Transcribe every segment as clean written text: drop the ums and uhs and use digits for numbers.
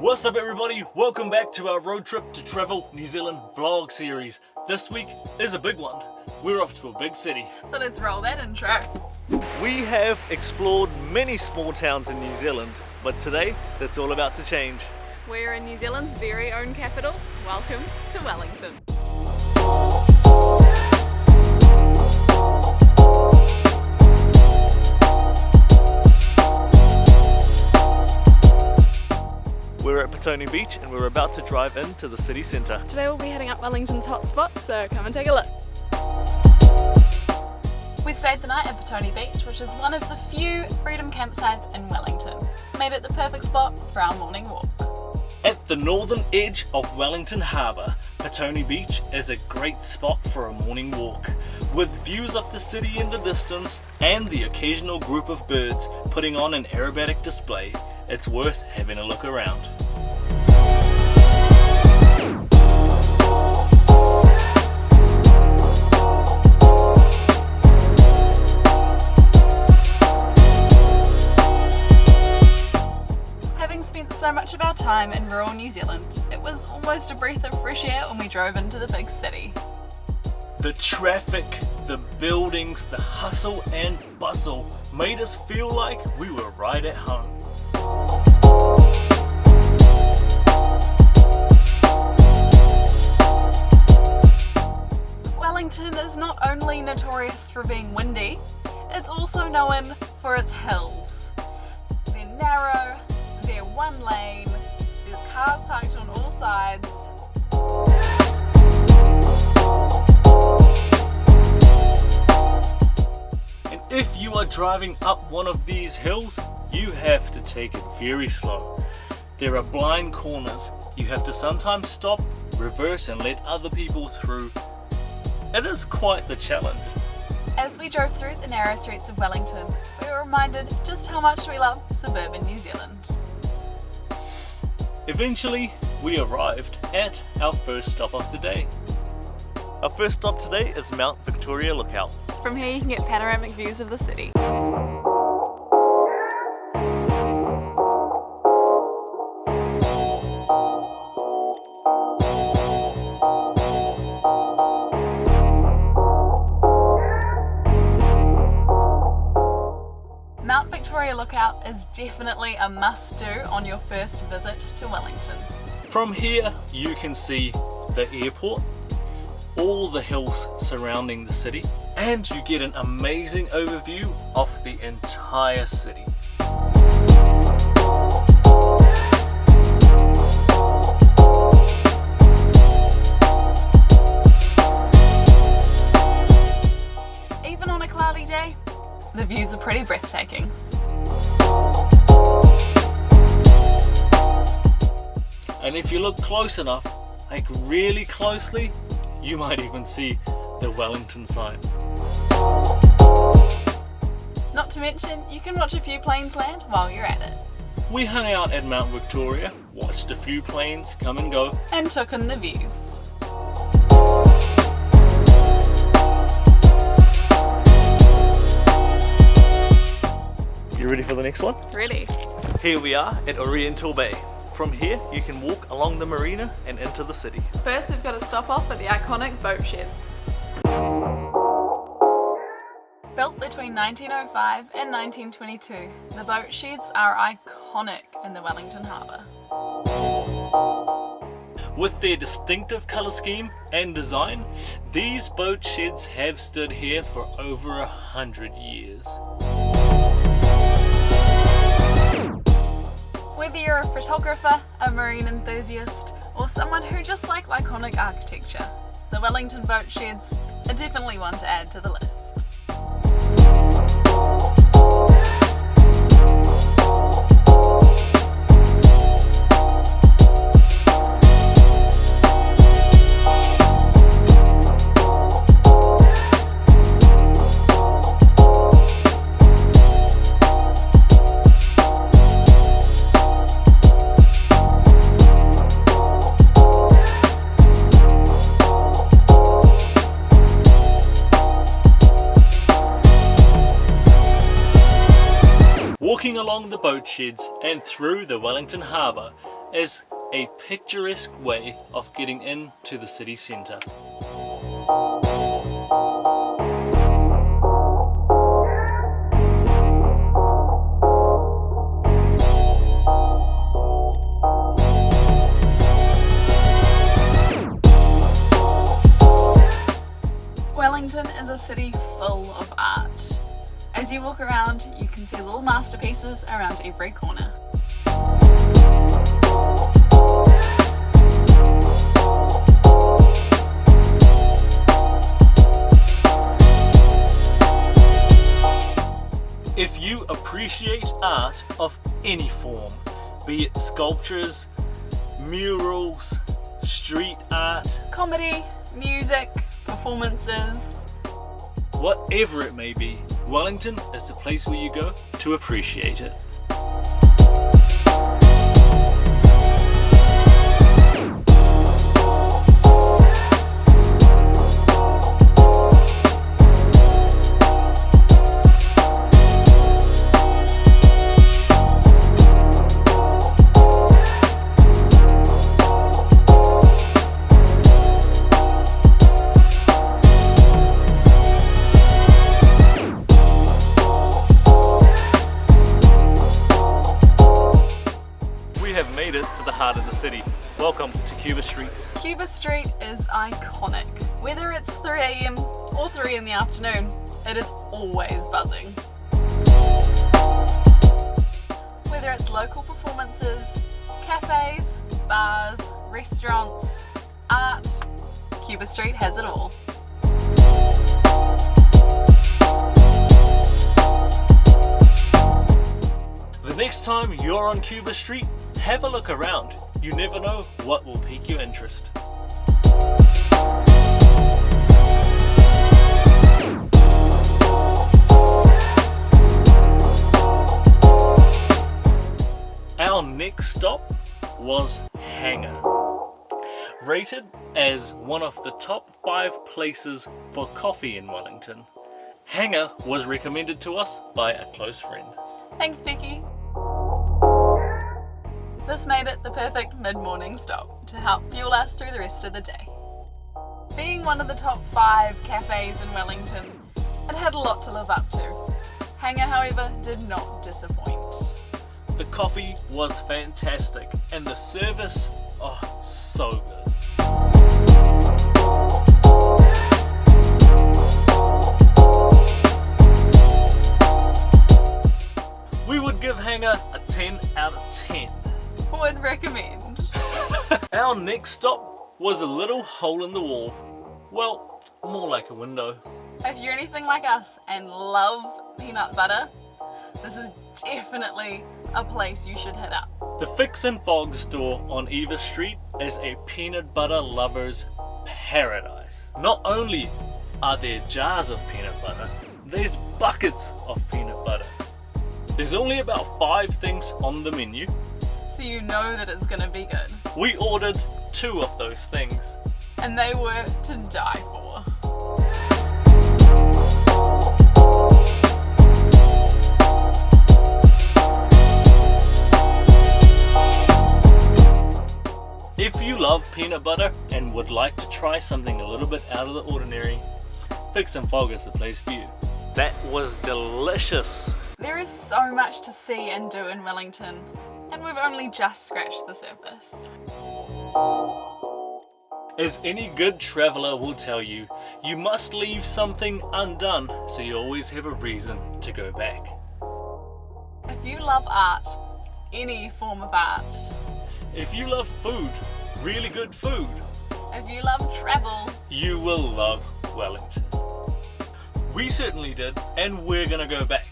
What's up everybody, welcome back to our road trip to travel New Zealand vlog series. This week is a big one. We're off to a big city. So let's roll that intro. We have explored many small towns in New Zealand, but today that's all about to change. We're in New Zealand's very own capital. Welcome to Wellington. We're at Petone Beach and we're about to drive into the city centre. Today we'll be heading up Wellington's hotspots, so come and take a look. We stayed the night at Petone Beach, which is one of the few freedom campsites in Wellington. Made it the perfect spot for our morning walk. At the northern edge of Wellington Harbour, Petone Beach is a great spot for a morning walk, with views of the city in the distance and the occasional group of birds putting on an aerobatic display. It's worth having a look around. Having spent so much of our time in rural New Zealand, it was almost a breath of fresh air when we drove into the big city. The traffic, the buildings, the hustle and bustle made us feel like we were right at home. Wellington is not only notorious for being windy, it's also known for its hills. They're narrow, they're one lane, there's cars parked on all sides. And if you are driving up one of these hills, you have to take it very slow. There are blind corners. You have to sometimes stop, reverse and let other people through. It is quite the challenge. As we drove through the narrow streets of Wellington, we were reminded just how much we love suburban New Zealand. Eventually, we arrived at our first stop of the day. Our first stop today is Mount Victoria Lookout. From here you can get panoramic views of the city. Mount Victoria Lookout is definitely a must-do on your first visit to Wellington. From here you can see the airport, all the hills surrounding the city, and you get an amazing overview of the entire city. Even on a cloudy day, the views are pretty breathtaking. And if you look close enough, like really closely, you might even see the Wellington sign. Not to mention, you can watch a few planes land while you're at it. We hung out at Mount Victoria, watched a few planes come and go, And took in the views. You ready for the next one? Ready? Here we are at Oriental Bay. From here, you can walk along the marina and into the city. First, we've got to stop off at the iconic boat sheds. Built between 1905 and 1922, the boat sheds are iconic in the Wellington Harbour. With their distinctive colour scheme and design, these boat sheds have stood here for over 100 years. Whether you're a photographer, a marine enthusiast, or someone who just likes iconic architecture, the Wellington boat sheds are definitely one to add to the list. Walking along the boat sheds and through the Wellington Harbour is a picturesque way of getting into the city centre. Wellington is a city full of art. As you walk around, you can see little masterpieces around every corner. If you appreciate art of any form, be it sculptures, murals, street art, Comedy, music, performances, whatever it may be, Wellington is the place where you go to appreciate it. Made it to the heart of the city. Welcome to Cuba Street. Cuba Street is iconic. Whether it's 3 AM or 3 in the afternoon, it is always buzzing. Whether it's local performances, cafes, bars, restaurants, art, Cuba Street has it all. The next time you're on Cuba Street, have a look around. You never know what will pique your interest. Our next stop was Hangar. Rated as one of the top 5 places for coffee in Wellington, Hangar was recommended to us by a close friend. Thanks, Becky. This made it the perfect mid-morning stop to help fuel us through the rest of the day. Being one of the top 5 cafes in Wellington, it had a lot to live up to. Hangar, however, did not disappoint. The coffee was fantastic and the service, oh, so good. We would give Hangar a 10 out of 10. Would recommend. Our next stop was a little hole in the wall. Well, more like a window. If you're anything like us and love peanut butter, this is definitely a place you should hit up. The Fix and Fogg store on Eva Street is a peanut butter lover's paradise. Not only are there jars of peanut butter, there's buckets of peanut butter. There's only about 5 things on the menu, so you know that it's gonna be good. We ordered 2 of those things. And they were to die for. If you love peanut butter and would like to try something a little bit out of the ordinary, Fix and Fogg is the place for you. That was delicious. There is so much to see and do in Wellington, and we've only just scratched the surface. As any good traveller will tell you, you must leave something undone so you always have a reason to go back. If you love art, any form of art, if you love food, really good food, if you love travel, you will love Wellington. We certainly did, and we're gonna go back.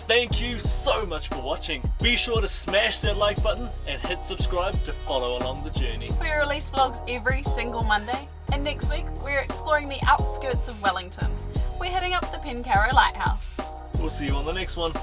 Thank you so much for watching. Be sure to smash that like button and hit subscribe to follow along the journey. We release vlogs every single Monday, and next week we're exploring the outskirts of Wellington. We're heading up the Pinnacles Lighthouse. We'll see you on the next one.